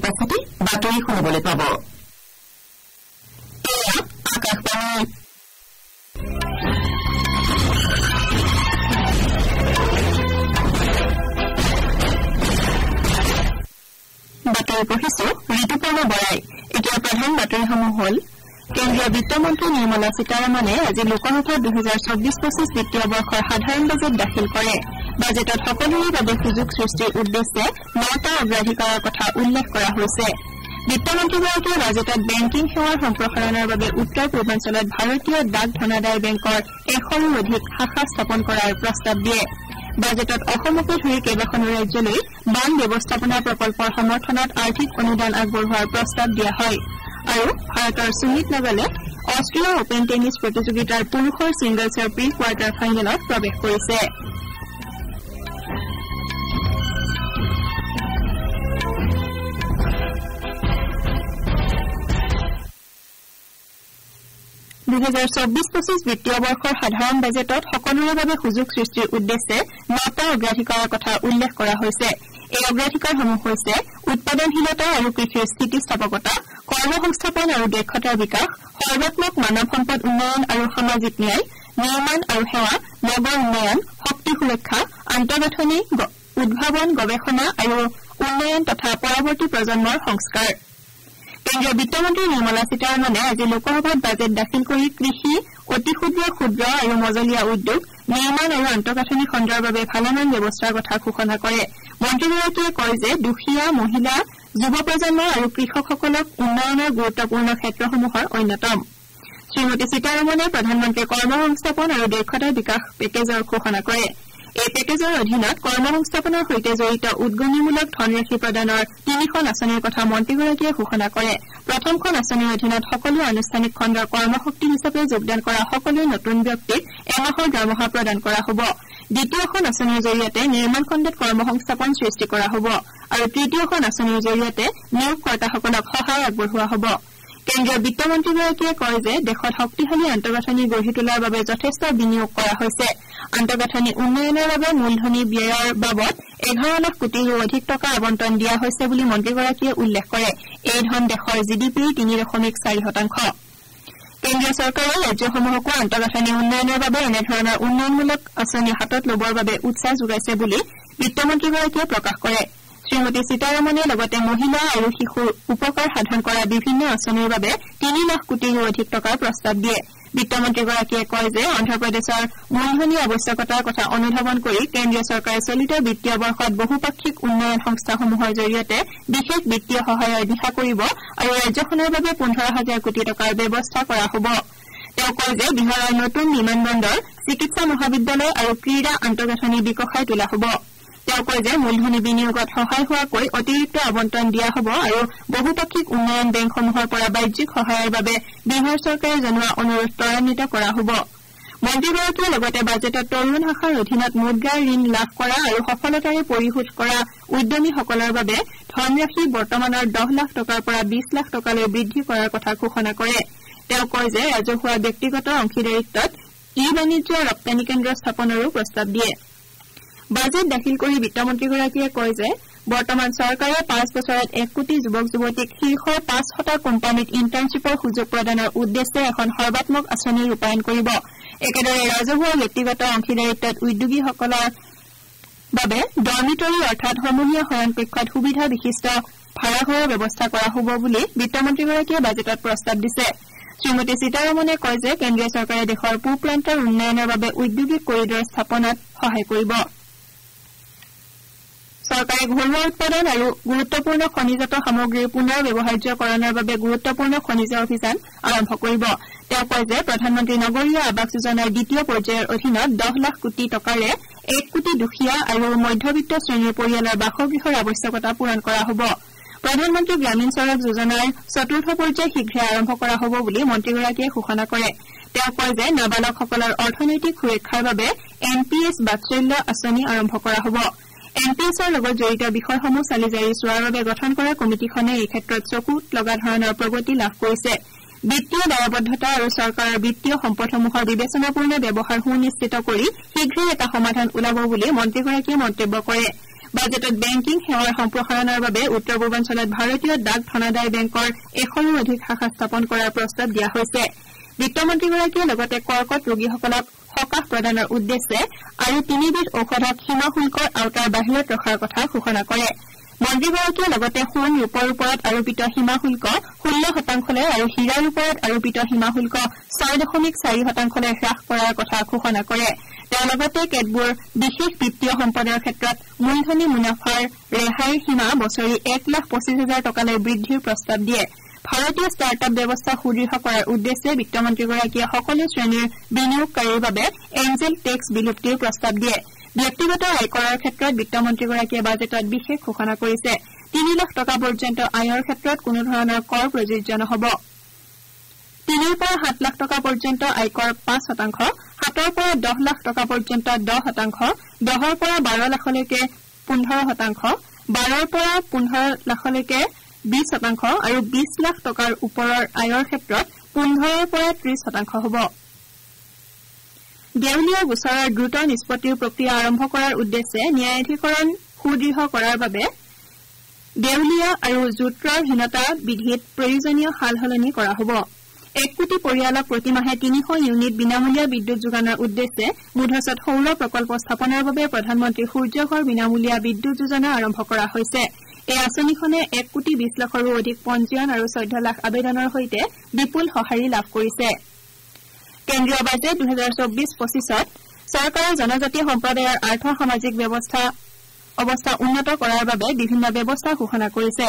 পাছতে বাতৰি শুনিবলৈ পাব। আকাশবাণী বাতৰি পঢ়িছো ঋতুপৰ্ণ বৰাই। এতিয়া প্ৰধান বাতৰিসমূহ হ'ল কেন্দ্ৰীয় বিত্তমন্ত্ৰী নিৰ্মলা সীতাৰমণে আজি লোকসভাত 2024-25 বিত্তীয় বৰ্ষৰ সাধাৰণ বাজেট দাখিল কৰে। বাজেটত সকলোৰে বাবে সুযোগ সৃষ্টিৰ উদ্দেশ্যে 9টা অগ্ৰাধিকাৰৰ কথা উল্লেখ কৰা হৈছে। বিত্তমন্ত্ৰীগৰাকীয়ে বাজেটত বেংকিং সেৱাৰ সম্প্ৰসাৰণৰ বাবে উত্তৰ পূৰ্বাঞ্চলত ভাৰতীয় ডাক ধনাদায় বেংকৰ 100ৰো অধিক শাখা স্থাপন কৰাৰ প্ৰস্তাৱ দিয়ে। বাজেটত অসমকে ধৰি কেইবাখনো ৰাজ্যলৈ বান ব্যৱস্থাপনা প্ৰকল্পৰ সমৰ্থনত আৰ্থিক অনুদান আগবঢ়োৱাৰ প্ৰস্তাৱ দিয়া হয়। আৰু ভাৰতৰ সুমিত নাগালে অষ্ট্ৰিয়া অপেন টেনিছ প্ৰতিযোগিতাৰ পুৰুষৰ ছিংগলছৰ প্ৰি কোৱাৰ্টাৰ ফাইনেলত প্ৰৱেশ কৰিছে। বিত্তীয় বৰ্ষৰ সাধাৰণ বাজেটত সকলোৰে বাবে সুযোগ সৃষ্টিৰ উদ্দেশ্যে 9টা অগ্ৰাধিকাৰৰ কথা উল্লেখ কৰা হৈছে। এই অগ্ৰাধিকাৰসমূহ হৈছে উৎপাদনশীলতা আৰু কৃষিৰ স্থিতিস্থাপকতা, কৰ্মসংস্থাপন আৰু দক্ষতাৰ বিকাশ, সৰ্বাত্মক মানৱ সম্পদ উন্নয়ন আৰু সামাজিক ন্যায়, নিৰ্মাণ আৰু সেৱা, নগৰ উন্নয়ন, শক্তি সুৰক্ষা, আন্তঃগাঁথনি, উদ্ভাৱন, গৱেষণা আৰু উন্নয়ন তথা পৰৱৰ্তী প্ৰজন্মৰ সংস্কাৰ। কেন্দ্ৰীয় বিত্তমন্ত্ৰী নিৰ্মলা সীতাৰমণে আজি লোকসভাত বাজেট দাখিল কৰি কৃষি, অতি ক্ষুদ্ৰ আৰু মজলীয়া উদ্যোগ, নিৰ্মাণ আৰু আন্তঃগাঁথনি খণ্ডৰ বাবে ভালেমান ব্যৱস্থাৰ কথা ঘোষণা কৰে। মন্ত্ৰীগৰাকীয়ে কয় যে দুখীয়া, মহিলা, যুৱ প্ৰজন্ম আৰু কৃষকসকলক উন্নয়নৰ গুৰুত্বপূৰ্ণ ক্ষেত্ৰসমূহৰ অন্যতম। শ্ৰীমতী সীতাৰমণে প্ৰধানমন্ত্ৰী কৰ্মসংস্থাপন আৰু দক্ষতা বিকাশ পেকেজৰ ঘোষণা কৰে। এই পেকেজৰ অধীনত কৰ্মসংস্থাপনৰ সৈতে জড়িত উদগনিমূলক ধনৰাশি প্ৰদানৰ 3খন আঁচনিৰ কথা মন্ত্ৰীগৰাকীয়ে ঘোষণা কৰে। প্ৰথমখন আঁচনিৰ অধীনত সকলো আনুষ্ঠানিক খণ্ডৰ কৰ্মশক্তি হিচাপে যোগদান কৰা সকলো নতুন ব্যক্তিক এমাহৰ দৰমহা প্ৰদান কৰা হ'ব। দ্বিতীয়খন আঁচনিৰ জৰিয়তে নিৰ্মাণ খণ্ডত কৰ্মসংস্থাপন সৃষ্টি কৰা হ'ব আৰু তৃতীয়খন আঁচনিৰ জৰিয়তে নিয়োগকৰ্তাসকলক সহায় আগবঢ়োৱা হ'ব। কেন্দ্ৰীয় বিত্তমন্ত্ৰীগৰাকীয়ে কয় যে দেশত শক্তিশালী আন্তঃগাঁথনি গঢ়ি তোলাৰ বাবে যথেষ্ট বিনিয়োগ কৰা হৈছে। আন্তঃগাঁথনি উন্নয়নৰ বাবে মূলধনী ব্যয়ৰ বাবদ 11 লাখ কোটিৰো অধিক টকা আবণ্টন দিয়া হৈছে বুলি মন্ত্ৰীগৰাকীয়ে উল্লেখ কৰে। এই ধন দেশৰ জিডিপিৰ 3.4%। কেন্দ্ৰীয় চৰকাৰে ৰাজ্যসমূহকো আন্তঃগাঁথনি উন্নয়নৰ বাবে এনেধৰণৰ উন্নয়নমূলক আঁচনি হাতত ল'বৰ বাবে উৎসাহ যোগাইছে বুলি বিত্তমন্ত্ৰীগৰাকীয়ে প্ৰকাশ কৰে। শ্ৰীমতী সীতাৰমণে লগতে মহিলা আৰু শিশুৰ উপকাৰ সাধন কৰা বিভিন্ন আঁচনিৰ বাবে 3 লাখ কোটিৰো অধিক টকাৰ প্ৰস্তাৱ দিয়ে। বিত্তমন্ত্ৰীগৰাকীয়ে কয় যে অন্ধ্ৰপ্ৰদেশৰ মূলধনী আৱশ্যকতাৰ কথা অনুধাৱন কৰি কেন্দ্ৰীয় চৰকাৰে চলিত বিত্তীয় বৰ্ষত বহুপাক্ষিক উন্নয়ন সংস্থাসমূহৰ জৰিয়তে বিশেষ বিত্তীয় সহায়ৰ দিহা কৰিব আৰু ৰাজ্যখনৰ বাবে 15,000 কোটি টকাৰ ব্যৱস্থা কৰা হ'ব। তেওঁ কয় যে বিহাৰৰ নতুন বিমান বন্দৰ, চিকিৎসা মহাবিদ্যালয় আৰু ক্ৰীড়া আন্তঃগাঁথনি বিকশাই তোলা হ'ব। তেওঁ কয় যে মূলধনী বিনিয়োগত সহায় হোৱাকৈ অতিৰিক্ত আবণ্টন দিয়া হ'ব আৰু বহুপাক্ষিক উন্নয়ন বেংকসমূহৰ পৰা বাহ্যিক সহায়ৰ বাবে বিহাৰ চৰকাৰে জনোৱা অনুৰোধ ত্বৰান্বিত কৰা হ'ব। মন্ত্ৰীগৰাকীয়ে লগতে বাজেটত তৰুণ শাখাৰ অধীনত মুদ্ৰা ঋণ লাভ কৰা আৰু সফলতাৰে পৰিশোধ কৰা উদ্যমীসকলৰ বাবে ধনৰাশি বৰ্তমানৰ 10 লাখ টকাৰ পৰা 20 লাখ টকালৈ বৃদ্ধি কৰাৰ কথা ঘোষণা কৰে। তেওঁ কয় যে ৰাজহুৱা ব্যক্তিগত অংশীদাৰিত্বত ই-বাণিজ্য ৰপ্তানি কেন্দ্ৰ স্থাপনৰো প্ৰস্তাৱ দিয়ে। বাজেট দাখিল কৰি বিত্তমন্ত্ৰীগৰাকীয়ে কয় যে বৰ্তমান চৰকাৰে 5 বছৰত 1 কোটি যুৱক যুৱতীক শীৰ্ষৰ 500টা কোম্পানীত ইণ্টাৰ্ণশ্বিপৰ সুযোগ প্ৰদানৰ উদ্দেশ্যে এখন সৰ্বাত্মক আঁচনি ৰূপায়ণ কৰিব। একেদৰে ৰাজহুৱা ব্যক্তিগত অংশীদাৰিত্বত উদ্যোগীসকলৰ বাবে ডৰ্মিটৰী অৰ্থাৎ সমূহীয়া শয়নকক্ষত সুবিধা বিশিষ্ট ভাড়াঘৰৰ ব্যৱস্থা কৰা হ'ব বুলি বিত্তমন্ত্ৰীগৰাকীয়ে বাজেটত প্ৰস্তাৱ দিছে। শ্ৰীমতী সীতাৰমণে কয় যে কেন্দ্ৰীয় চৰকাৰে দেশৰ পূব প্ৰান্তৰ উন্নয়নৰ বাবে ঔদ্যোগিক কৰিডৰ স্থাপনত সহায় কৰিব। চৰকাৰে ঘৰুৱা উৎপাদন আৰু গুৰুত্বপূৰ্ণ খনিজাত সামগ্ৰীৰ পুনৰ ব্যৱহাৰ্যকৰণৰ বাবে গুৰুত্বপূৰ্ণ খনিজ অভিযান আৰম্ভ কৰিব। তেওঁ কয় যে প্ৰধানমন্ত্ৰী নগৰীয়া আৱাস যোজনাৰ দ্বিতীয় পৰ্যায়ৰ অধীনত 10 লাখ কোটি টকাৰে 1 কোটি দুখীয়া আৰু মধ্যবিত্ত শ্ৰেণীৰ পৰিয়ালৰ বাসগৃহৰ আৱশ্যকতা পূৰণ কৰা হ'ব। প্ৰধানমন্ত্ৰী গ্ৰামীণ সড়ক যোজনাৰ 4ৰ্থ পৰ্যায় শীঘ্ৰে আৰম্ভ কৰা হ'ব বুলি মন্ত্ৰীগৰাকীয়ে ঘোষণা কৰে। তেওঁ কয় যে নাবালকসকলৰ অৰ্থনৈতিক সুৰক্ষাৰ বাবে NPS বাৎসল্য আঁচনি আৰম্ভ কৰা হ'ব। NPSৰ লগত জড়িত বিষয়সমূহ চালি জাৰি চোৱাৰ বাবে গঠন কৰা কমিটিখনে এই ক্ষেত্ৰত চকুত লগা ধৰণৰ প্ৰগতি লাভ কৰিছে। বিত্তীয় দায়বদ্ধতা আৰু চৰকাৰৰ বিত্তীয় সম্পদসমূহৰ বিবেচনাপূৰ্ণ ব্যৱহাৰ সুনিশ্চিত কৰি শীঘ্ৰে এটা সমাধান ওলাব বুলি মন্ত্ৰীগৰাকীয়ে মন্তব্য কৰে। বাজেটত বেংকিং সেৱাৰ সম্প্ৰসাৰণৰ বাবে উত্তৰ পূৰ্বাঞ্চলত ভাৰতীয় ডাক ধনাদায় বেংকৰ 100ৰো অধিক শাখা স্থাপন কৰাৰ প্ৰস্তাৱ দিয়া হৈছে বিত্তমন্ত্ৰীগৰাকীয়ে লগতে কৰ্কট ৰোগীসকলক সকাহ প্ৰদানৰ উদ্দেশ্যে আৰু 3 বিধ ঔষধক সীমা শুল্কৰ আওতাৰ বাহিৰত ৰখাৰ কথা ঘোষণা কৰে মন্ত্ৰীগৰাকীয়ে লগতে সোণ ৰূপৰ ওপৰত আৰোপিত সীমা শুল্ক 16% আৰু হীৰাৰ ওপৰত আৰোপিত সীমা শুল্ক 6.4% হ্ৰাস কৰাৰ কথা ঘোষণা কৰে তেওঁ লগতে কেতবোৰ বিশেষ বিত্তীয় সম্পদৰ ক্ষেত্ৰত মূলধনী মুনাফাৰ ৰেহাইৰ সীমা বছৰি 1,25,000 টকালৈ বৃদ্ধিৰ প্ৰস্তাৱ দিয়ে ভাৰতীয় ষ্টাৰ্টআপ ব্যৱস্থা সুদৃঢ় কৰাৰ উদ্দেশ্যে বিত্তমন্ত্ৰীগৰাকীয়ে সকলো শ্ৰেণীৰ বিনিয়োগকাৰীৰ বাবে এঞ্জেল টেক্স বিলুপ্তিৰ প্ৰস্তাৱ দিয়ে ব্যক্তিগত আয়কৰৰ ক্ষেত্ৰত বিত্তমন্ত্ৰীগৰাকীয়ে বাজেটত বিশেষ ঘোষণা কৰিছে 3 লাখ টকা পৰ্যন্ত আয়ৰ ক্ষেত্ৰত কোনো ধৰণৰ কৰ প্ৰযোজ্য নহব 3 পৰা 7 লাখ টকা পৰ্যন্ত আয়কৰ 5%, 7 পৰা 10 লাখ টকা পৰ্যন্ত 10%, 10 পৰা 12 লাখলৈকে 15%, 12 পৰা 15 লাখলৈকে 20% আৰু 20 লাখ টকাৰ ওপৰৰ আয়ৰ ক্ষেত্ৰত 15 পৰা 30% হ'ব দেউলীয়া গোচৰৰ দ্ৰুত নিষ্পত্তিৰ প্ৰক্ৰিয়া আৰম্ভ কৰাৰ উদ্দেশ্যে ন্যায়াধিকৰণ সুদৃঢ় কৰাৰ বাবে দেউলীয়া আৰু জোত্ৰহীনতা বিধিত প্ৰয়োজনীয় সালসলনি কৰা হ'ব 1 কোটি পৰিয়ালক প্ৰতিমাহে 300 ইউনিট বিনামূলীয়া বিদ্যুৎ যোগানৰ উদ্দেশ্যে মুধচত সৌৰ প্ৰকল্প স্থাপনৰ বাবে প্ৰধানমন্ত্ৰী সূৰ্যঘৰ বিনামূলীয়া বিদ্যুৎ যোজনা আৰম্ভ কৰা হৈছে এই আঁচনিখনে 1 কোটি 20 লাখৰো অধিক পঞ্জীয়ন আৰু 14 লাখ আবেদনৰ সৈতে বিপুল সঁহাৰি লাভ কৰিছে কেন্দ্ৰীয় বাজেট 2024-25ত চৰকাৰে জনজাতীয় সম্প্ৰদায়ৰ আৰ্থ সামাজিক অৱস্থা উন্নত কৰাৰ বাবে বিভিন্ন ব্যৱস্থা ঘোষণা কৰিছে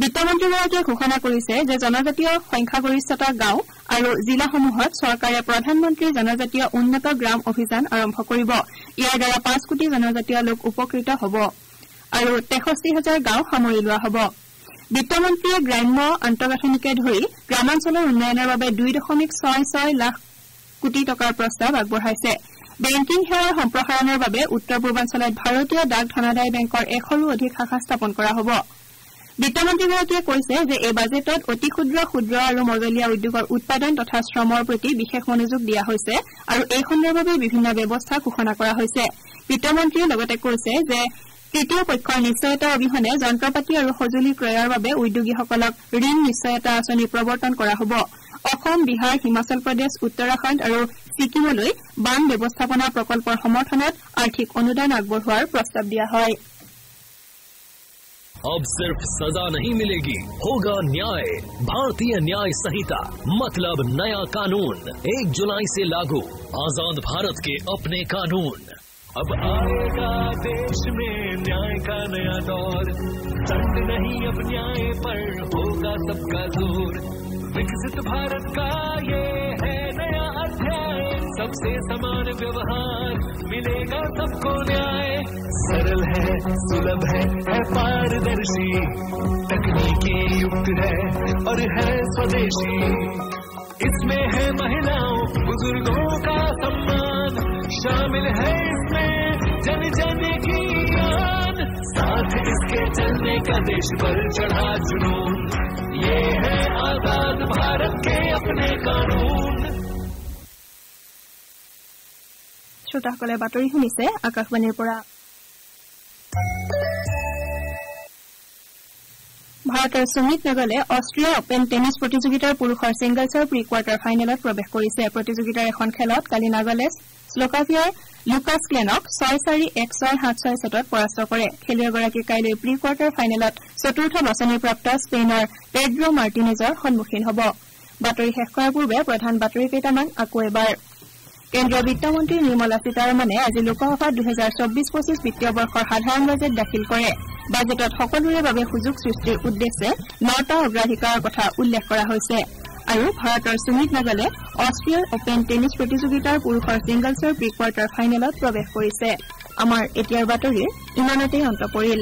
বিত্তমন্ত্ৰীগৰাকীয়ে ঘোষণা কৰিছে যে জনজাতীয় সংখ্যাগৰিষ্ঠতা গাঁও আৰু জিলাসমূহত চৰকাৰে প্ৰধানমন্ত্ৰী জনজাতীয় উন্নত গ্ৰাম অভিযান আৰম্ভ কৰিব ইয়াৰ দ্বাৰা 5 কোটি জনজাতীয় লোক উপকৃত হ'ব আৰু 63,000 গাঁও সামৰি লোৱা হ'ব বিত্তমন্ত্ৰীয়ে গ্ৰাম্য আন্তঃগাঁথনিকে ধৰি গ্ৰামাঞ্চলৰ উন্নয়নৰ বাবে 2.66 লাখ কোটি টকাৰ প্ৰস্তাৱ আগবঢ়াইছে বেংকিং সেৱাৰ সম্প্ৰসাৰণৰ বাবে উত্তৰ পূৰ্বাঞ্চলত ভাৰতীয় ডাক ধনাদায় বেংকৰ 100ৰো অধিক শাখা স্থাপন কৰা হ'ব বিত্তমন্ত্ৰীগৰাকীয়ে কৈছে যে এই বাজেটত অতি ক্ষুদ্ৰ আৰু মজলীয়া উদ্যোগৰ উৎপাদন তথা শ্ৰমৰ প্ৰতি বিশেষ মনোযোগ দিয়া হৈছে আৰু এই সন্দৰ্ভত বিভিন্ন ব্যৱস্থা ঘোষণা কৰা হৈছে বিত্তমন্ত্ৰীয়ে লগতে কৈছে যে তৃতীয় পক্ষৰ নিশ্চয়তা অবিহনে যন্ত্ৰপাতি আৰু সঁজুলি ক্ৰয়ৰ বাবে উদ্যোগীসকলক ঋণ নিশ্চয়তা আঁচনি প্ৰৱৰ্তন কৰা হ'ব অসম বিহাৰ হিমাচল প্ৰদেশ উত্তৰাখণ্ড আৰু ছিকিমলৈ বান ব্যৱস্থাপনা প্ৰকল্পৰ সমৰ্থনত আৰ্থিক অনুদান আগবঢ়োৱাৰ প্ৰস্তাৱ দিয়া হয় अब सिर्फ सजा नहीं मिलेगी होगा न्याय भारतीय न्याय संहिता मतलब नया कानून 1 जुलाई से लागू आजाद भारत के अपने कानून अब आएगा देश में न्याय का नया दौर संत नहीं अब न्याय पर होगा सबका जोर विकसित भारत का ये है नया अध्याय सबसे समान व्यवहार मिलेगा सबको न्याय सरल है सुलभ है पारदर्शी तकनीकी युक्त है और है स्वदेशी इसमें है महिलाओं बुजुर्गों का सम्मान शामिल है इसमें जन जन की आन साथ इसके चलने का देश पर चढ़ा जुनून ये है आजाद भारत के अपने कानून শ্ৰোতাসকলে বাতৰি শুনিছে আকাশবাণীৰ পৰা ভাৰতৰ সুমিত নাগালে অষ্ট্ৰিয়া অপেন টেনিছ প্ৰতিযোগিতাৰ পুৰুষৰ ছিংগলছৰ প্ৰি কোৱাৰ্টাৰ ফাইনেলত প্ৰৱেশ কৰিছে প্ৰতিযোগিতাৰ এখন খেলত কালি নাগালে স্লোভাকিয়াৰ লুকাছ ক্লেনক 6-4 1-6 7-6 ছেটত পৰাস্ত কৰে খেলুৱৈগৰাকী কাইলৈ প্ৰি কোৱাৰ্টাৰ ফাইনেলত চতুৰ্থ বাছনিপ্ৰাপ্ত স্পেইনৰ পেড্ৰো মাৰ্টিনেজৰ সন্মুখীন হ'ব বাতৰি শেষ কৰাৰ পূৰ্বে প্ৰধান বাতৰি কেইটামান আকৌ এবাৰ কেন্দ্ৰীয় বিত্তমন্ত্ৰী নিৰ্মলা সীতাৰমণে আজি লোকসভাত 2024-25 বিত্তীয় বৰ্ষৰ সাধাৰণ বাজেট দাখিল কৰে বাজেটত সকলোৰে বাবে সুযোগ সৃষ্টিৰ উদ্দেশ্যে 9টা অগ্ৰাধিকাৰৰ কথা উল্লেখ কৰা হৈছে আৰু ভাৰতৰ সুমিত নাগালে অষ্ট্ৰিয়াৰ অপেন টেনিছ প্ৰতিযোগিতাৰ পুৰুষৰ ছিংগলছৰ প্ৰি কোৱাৰ্টাৰ ফাইনেলত প্ৰৱেশ কৰিছে আমাৰ এতিয়াৰ বাতৰিৰ ইমানতেই অন্ত পৰিল